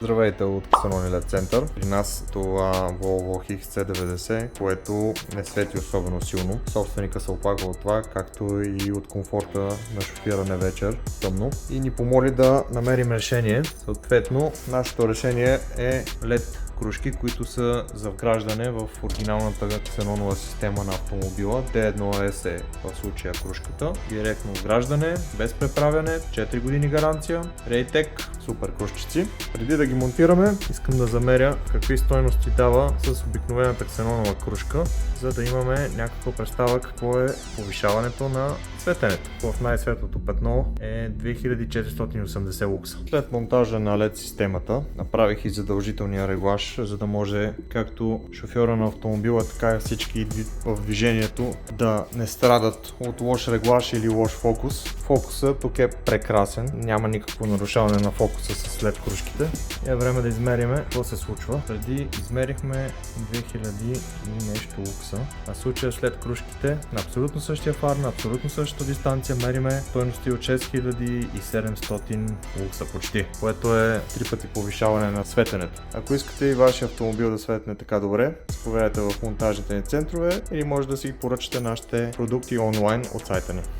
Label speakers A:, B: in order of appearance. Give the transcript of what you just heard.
A: Здравейте от Xenon LED Center. При нас това Volvo XC90, което не свети особено силно. Собственика се оплаква от това, както и от комфорта на шофиране вечер тъмно. И ни помоли да намерим решение. Съответно, нашето решение е LED кружки, които са за вграждане в оригиналната ксенонова система на автомобила. D1S е в случая кружката. Директно вграждане, без преправяне, 4 години гаранция. Raytec, супер кружчици. Преди да ги монтираме, искам да замеря какви стойности дава с обикновената ксенонова кружка, за да имаме някаква представа какво е повишаването на светенето. В най-светлото петно е 2480 лукса. След монтажа на LED системата направих и задължителния реглаж, за да може както шофьора на автомобила, така и всички в движението да не страдат от лош реглаж или лош фокус. Фокусът тук е прекрасен, няма никакво нарушаване на фокуса с LED кружките. Е време да измериме какво се случва. Преди измерихме 2000 и нещо лукса, а в случая след кружките на абсолютно същия фар, на абсолютно същата дистанция мериме стойности от 6700 лукса почти, което е 3 пъти повишаване на светенето. Ако искате и вашия автомобил да светне така добре, заповядайте в монтажните ни центрове или може да си поръчате нашите продукти онлайн от сайта ни.